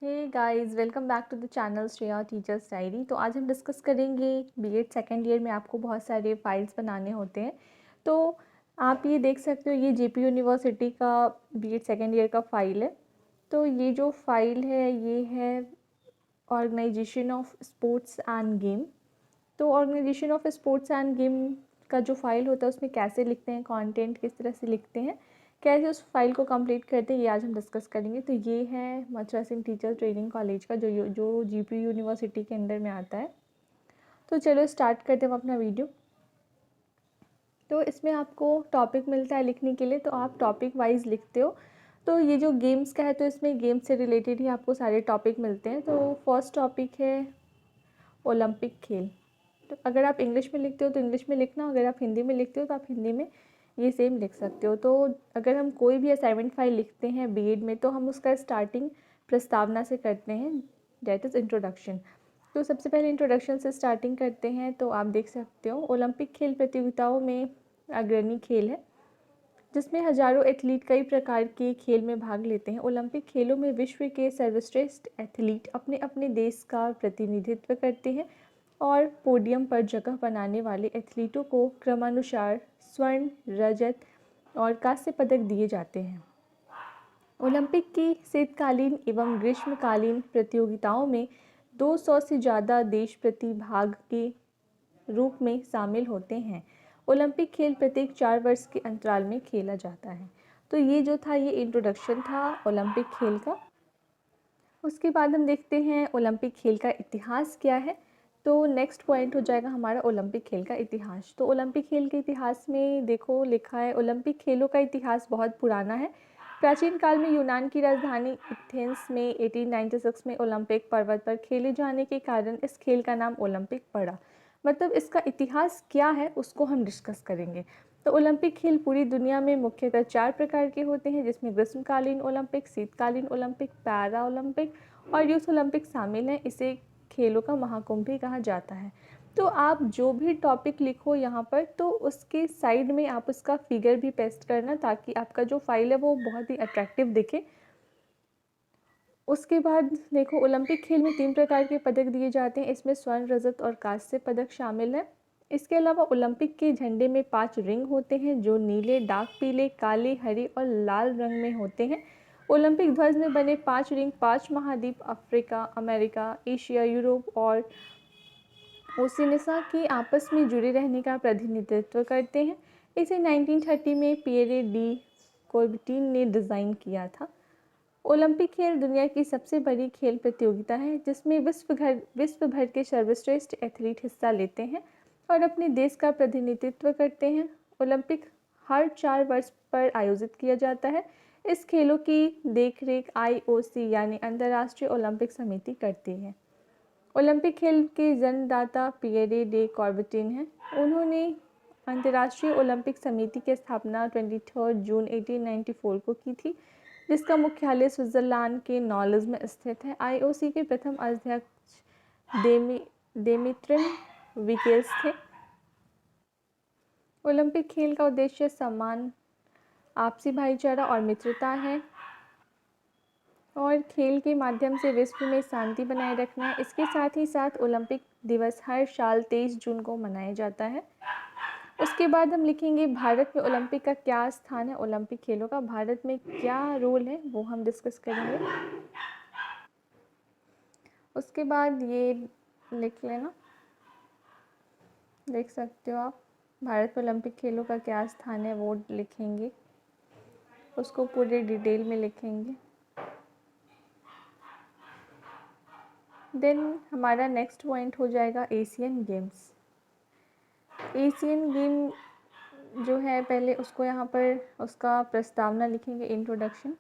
Hey guys, welcome back to the channel Shreya teachers diary. तो आज हम डिस्कस करेंगे बीएड सेकेंड ईयर में आपको बहुत सारे फाइल्स बनाने होते हैं। तो आप ये देख सकते हो, ये जेपी यूनिवर्सिटी का बीएड सेकेंड ईयर का फ़ाइल है। तो ये जो फाइल है ये है organisation of sports and game. तो organisation of sports and game का जो फाइल होता है उसमें कैसे लिखते हैं, कंटेंट किस तरह से लिखते हैं, कैसे उस फाइल को कंप्लीट करते हैं, ये आज हम डिस्कस करेंगे। तो ये है Mathura Singh teacher training college का जो जीपी यूनिवर्सिटी के अंडर में आता है। तो चलो स्टार्ट करते हैं हम अपना वीडियो। तो इसमें आपको टॉपिक मिलता है लिखने के लिए, तो आप टॉपिक वाइज लिखते हो। तो ये जो गेम्स का है तो इसमें गेम्स से रिलेटेड ही आपको सारे टॉपिक मिलते हैं। तो फर्स्ट टॉपिक है ओलंपिक खेल। तो अगर आप इंग्लिश में लिखते हो तो इंग्लिश में लिखना, अगर आप हिंदी में लिखते हो तो आप हिंदी में ये सेम लिख सकते हो। तो अगर हम कोई भी असाइनमेंट फाइल लिखते हैं बीएड में तो हम उसका स्टार्टिंग प्रस्तावना से करते हैं, डेट इज़ इंट्रोडक्शन। तो सबसे पहले इंट्रोडक्शन से स्टार्टिंग करते हैं। तो आप देख सकते हो ओलंपिक खेल प्रतियोगिताओं में अग्रणी खेल है जिसमें हजारों एथलीट कई प्रकार के खेल में भाग लेते हैं। ओलंपिक खेलों में विश्व के सर्वश्रेष्ठ एथलीट अपने अपने देश का प्रतिनिधित्व करते हैं और पोडियम पर जगह बनाने वाले एथलीटों को क्रमानुसार स्वर्ण, रजत और कांस्य पदक दिए जाते हैं। ओलंपिक की शीतकालीन एवं ग्रीष्मकालीन प्रतियोगिताओं में 200 से ज़्यादा देश प्रतिभाग के रूप में शामिल होते हैं। ओलंपिक खेल प्रत्येक 4 वर्ष के अंतराल में खेला जाता है। तो ये जो था ये इंट्रोडक्शन था ओलंपिक खेल का। उसके बाद हम देखते हैं ओलंपिक खेल का इतिहास क्या है। तो नेक्स्ट पॉइंट हो जाएगा हमारा ओलंपिक खेल का इतिहास। तो ओलंपिक खेल के इतिहास में देखो लिखा है, ओलंपिक खेलों का इतिहास बहुत पुराना है। प्राचीन काल में यूनान की राजधानी एथेंस में 1896 में ओलंपिक पर्वत पर खेले जाने के कारण इस खेल का नाम ओलंपिक पड़ा। मतलब इसका इतिहास क्या है उसको हम डिस्कस करेंगे। तो ओलंपिक खेल पूरी दुनिया में मुख्यतः 4 प्रकार के होते हैं, जिसमें ग्रीष्मकालीन ओलंपिक, शीतकालीन ओलंपिक, पैरा ओलंपिक और यूथ ओलंपिक शामिल हैं। इसे खेलों का महाकुंभ भी कहा जाता है। तो आप जो भी टॉपिक लिखो यहाँ पर तो उसके साइड में आप उसका फिगर भी पेस्ट करना ताकि आपका जो फाइल है वो बहुत ही अट्रैक्टिव दिखे। उसके बाद देखो ओलंपिक खेल में 3 प्रकार के पदक दिए जाते हैं, इसमें स्वर्ण, रजत और कांस्य पदक शामिल है। इसके अलावा ओलंपिक के झंडे में 5 रिंग होते हैं जो नीले, डार्क पीले, काले, हरे और लाल रंग में होते हैं। ओलंपिक ध्वज में बने 5 रिंग 5 महाद्वीप अफ्रीका, अमेरिका, एशिया, यूरोप और ओशिनिया के आपस में जुड़े रहने का प्रतिनिधित्व करते हैं। इसे 1930 में पियरे डी कोर्बटीन ने डिज़ाइन किया था। ओलंपिक खेल दुनिया की सबसे बड़ी खेल प्रतियोगिता है जिसमें विश्व भर के सर्वश्रेष्ठ एथलीट हिस्सा लेते हैं और अपने देश का प्रतिनिधित्व करते हैं। ओलंपिक हर 4 वर्ष पर आयोजित किया जाता है। इस खेलों की देखरेख आईओसी यानी अंतर्राष्ट्रीय ओलंपिक समिति करती है। ओलंपिक खेल के जन्मदाता पियरे डे कॉर्बेटिन हैं। उन्होंने अंतर्राष्ट्रीय ओलंपिक समिति की स्थापना 23 जून 1894 को की थी, जिसका मुख्यालय स्विट्जरलैंड के नॉलेज में स्थित है। आईओसी के प्रथम अध्यक्ष डेमिट्रिन विकेल्स थे। ओलंपिक खेल का उद्देश्य सम्मान, आपसी भाईचारा और मित्रता है और खेल के माध्यम से विश्व में शांति बनाए रखना है। इसके साथ ही साथ ओलंपिक दिवस हर साल 23 जून को मनाया जाता है। उसके बाद हम लिखेंगे भारत में ओलंपिक का क्या स्थान है, ओलंपिक खेलों का भारत में क्या रोल है वो हम डिस्कस करेंगे। उसके बाद ये लिख लेना, देख सकते हो आप भारत में ओलंपिक खेलों का क्या स्थान है वो लिखेंगे, उसको पूरे डिटेल में लिखेंगे। देन हमारा नेक्स्ट पॉइंट हो जाएगा एशियन गेम्स। एशियन गेम जो है पहले उसको यहाँ पर उसका प्रस्तावना लिखेंगे, इंट्रोडक्शन।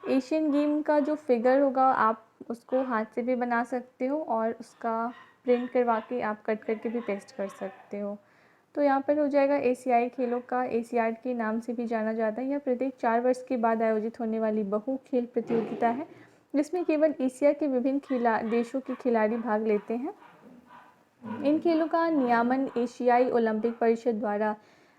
एशियन गेम का जो फिगर होगा आप उसको हाथ से भी बना सकते हो और उसका प्रिंट करवा के आप कट करके भी पेस्ट कर सकते हो। तो यहाँ पर हो जाएगा एशियाई खेलों का, एशियाड के नाम से भी जाना जाता है। यह प्रत्येक 4 वर्ष के बाद आयोजित होने वाली बहु खेल प्रतियोगिता है जिसमें केवल एशिया के विभिन्न देशों के खिलाड़ी भाग लेते हैं। इन खेलों का नियामन एशियाई ओलंपिक परिषद द्वारा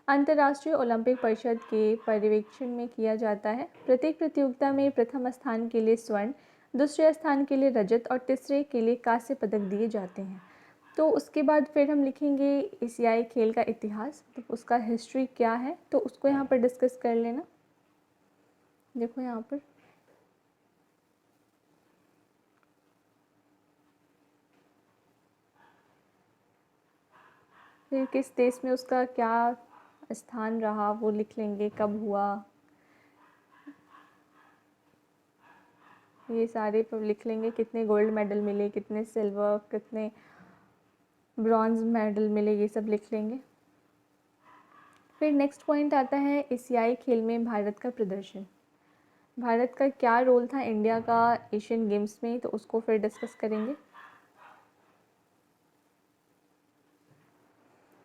अंतर्राष्ट्रीय ओलंपिक परिषद के पर्यवेक्षण में किया जाता है। प्रत्येक प्रतियोगिता में प्रथम स्थान के लिए स्वर्ण, दूसरे स्थान के लिए रजत और तीसरे के लिए कांस्य पदक दिए जाते हैं। तो उसके बाद फिर हम लिखेंगे एशियाई खेल का इतिहास, तो उसका हिस्ट्री क्या है, तो उसको यहाँ पर डिस्कस कर लेना। देखो यहाँ पर फिर किस देश में उसका क्या स्थान रहा वो लिख लेंगे, कब हुआ, ये सारे पर लिख लेंगे, कितने गोल्ड मेडल मिले, कितने सिल्वर, कितने ब्रॉन्ज मेडल मिले, ये सब लिख लेंगे। फिर नेक्स्ट पॉइंट आता है एशियाई खेल में भारत का प्रदर्शन। भारत का क्या रोल था इंडिया का एशियन गेम्स में, तो उसको फिर डिस्कस करेंगे।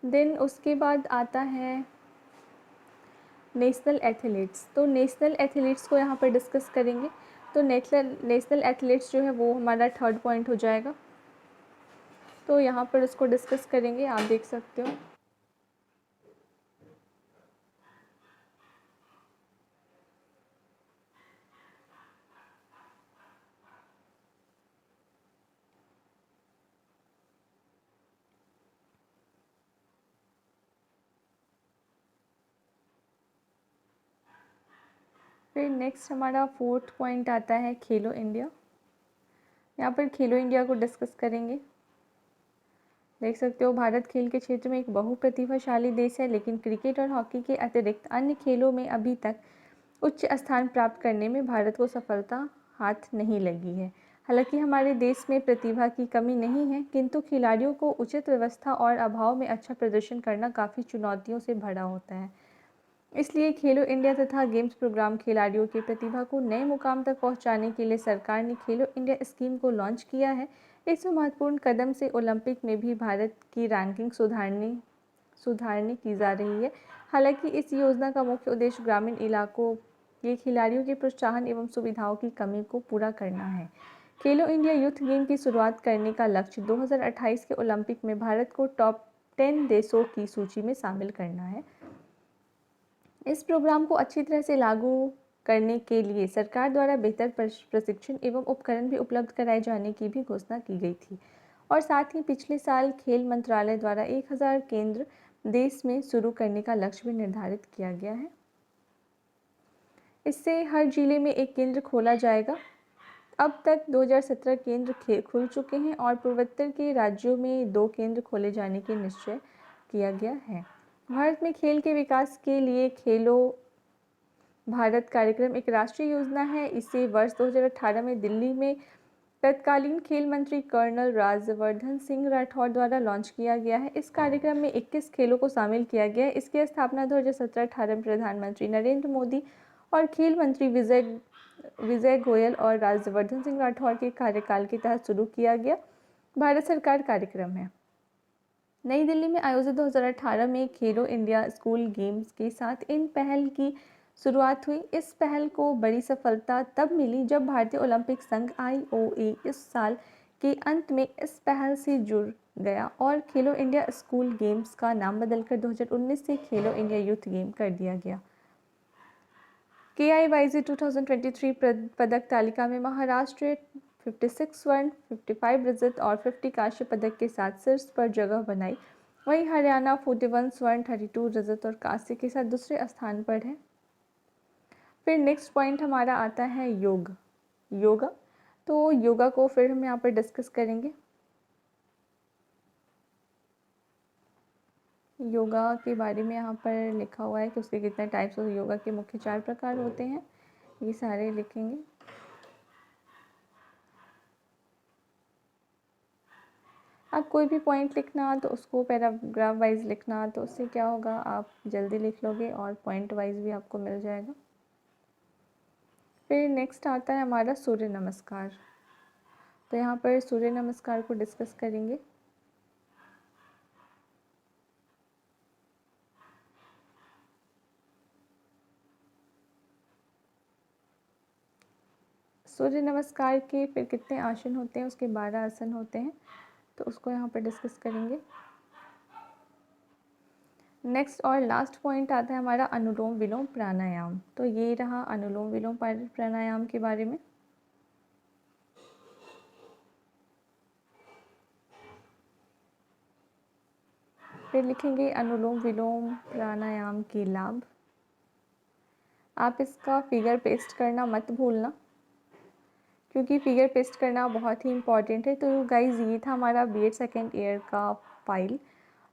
देन उसके बाद आता है नेशनल एथलीट्स। तो नेशनल एथलीट्स को यहाँ पर डिस्कस करेंगे। तो नेशनल एथलीट्स जो है वो हमारा थर्ड पॉइंट हो जाएगा, तो यहाँ पर उसको डिस्कस करेंगे, आप देख सकते हो। फिर नेक्स्ट हमारा फोर्थ पॉइंट आता है खेलो इंडिया। यहाँ पर खेलो इंडिया को डिस्कस करेंगे। देख सकते हो भारत खेल के क्षेत्र में एक बहुप्रतिभाशाली देश है, लेकिन क्रिकेट और हॉकी के अतिरिक्त अन्य खेलों में अभी तक उच्च स्थान प्राप्त करने में भारत को सफलता हाथ नहीं लगी है। हालांकि हमारे देश में प्रतिभा की कमी नहीं है, किंतु खिलाड़ियों को उचित व्यवस्था और अभाव में अच्छा प्रदर्शन करना काफ़ी चुनौतियों से भरा होता है। इसलिए खेलो इंडिया तथा गेम्स प्रोग्राम खिलाड़ियों की प्रतिभा को नए मुकाम तक पहुंचाने के लिए सरकार ने खेलो इंडिया स्कीम को लॉन्च किया है। इस महत्वपूर्ण कदम से ओलंपिक में भी भारत की रैंकिंग सुधारने की जा रही है। हालांकि इस योजना का मुख्य उद्देश्य ग्रामीण इलाकों के खिलाड़ियों के प्रोत्साहन एवं सुविधाओं की कमी को पूरा करना है। खेलो इंडिया यूथ गेम की शुरुआत करने का लक्ष्य 2028 के ओलंपिक में भारत को टॉप 10 देशों की सूची में शामिल करना है। इस प्रोग्राम को अच्छी तरह से लागू करने के लिए सरकार द्वारा बेहतर प्रशिक्षण एवं उपकरण भी उपलब्ध कराए जाने की भी घोषणा की गई थी। और साथ ही पिछले साल खेल मंत्रालय द्वारा 1000 केंद्र देश में शुरू करने का लक्ष्य भी निर्धारित किया गया है। इससे हर जिले में एक केंद्र खोला जाएगा। अब तक 2017 केंद्र खुल चुके हैं और पूर्वोत्तर के राज्यों में 2 केंद्र खोले जाने की निश्चय किया गया है। भारत में खेल के विकास के लिए खेलो भारत कार्यक्रम एक राष्ट्रीय योजना है। इसे वर्ष 2018 में दिल्ली में तत्कालीन खेल मंत्री कर्नल राज्यवर्धन सिंह राठौर द्वारा लॉन्च किया गया है। इस कार्यक्रम में 21 खेलों को शामिल किया गया है। इसकी स्थापना 2017-18 में प्रधानमंत्री नरेंद्र मोदी और खेल मंत्री विजय गोयल और राज्यवर्धन सिंह राठौर के कार्यकाल के तहत शुरू किया गया भारत सरकार कार्यक्रम है। नई दिल्ली में आयोजित 2018 में खेलो इंडिया स्कूल गेम्स के साथ इन पहल की शुरुआत हुई। इस पहल को बड़ी सफलता तब मिली जब भारतीय ओलंपिक संघ IOA इस साल के अंत में इस पहल से जुड़ गया और खेलो इंडिया स्कूल गेम्स का नाम बदलकर 2019 से खेलो इंडिया यूथ गेम कर दिया गया। KIYZ 2023 पदक तालिका में महाराष्ट्र 56 स्वर्ण, 55 रजत और 50 कांस्य पदक के साथ शीर्ष पर जगह बनाई। वहीं हरियाणा 41 स्वर्ण, 32 रजत और कांस्य के साथ दूसरे स्थान पर है। फिर नेक्स्ट पॉइंट हमारा आता है योगा। तो योगा को फिर हम यहाँ पर डिस्कस करेंगे। योगा के बारे में यहाँ पर लिखा हुआ है कि उसके कितने टाइप्स ऑफ योगा के मुख्य 4 प्रकार होते हैं, ये सारे लिखेंगे। आप कोई भी पॉइंट लिखना तो उसको पैराग्राफ वाइज लिखना, तो उससे क्या होगा आप जल्दी लिख लोगे और पॉइंट वाइज भी आपको मिल जाएगा। फिर नेक्स्ट आता है हमारा सूर्य नमस्कार। तो यहाँ पर सूर्य नमस्कार को डिस्कस करेंगे। सूर्य नमस्कार के फिर कितने आसन होते हैं, उसके 12 आसन होते हैं, तो उसको यहाँ पर डिस्कस करेंगे। नेक्स्ट और लास्ट पॉइंट आता है हमारा अनुलोम विलोम प्राणायाम। तो ये रहा अनुलोम विलोम प्राणायाम के बारे में। फिर लिखेंगे अनुलोम विलोम प्राणायाम के लाभ। आप इसका फिगर पेस्ट करना मत भूलना, क्योंकि फिगर पेस्ट करना बहुत ही इम्पॉर्टेंट है। तो गाइज़ ये था हमारा बीएड सेकेंड ईयर का file,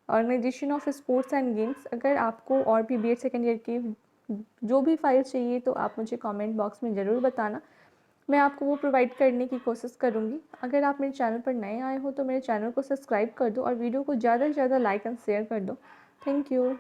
organisation of sports and games. अगर आपको और भी बीएड सेकेंड ईयर की जो भी फाइल चाहिए तो आप मुझे कमेंट बॉक्स में ज़रूर बताना, मैं आपको वो प्रोवाइड करने की कोशिश करूँगी। अगर आप मेरे चैनल पर नए आए हो तो मेरे चैनल को सब्सक्राइब कर दो और वीडियो को ज़्यादा से ज़्यादा लाइक एंड शेयर कर दो। Thank you.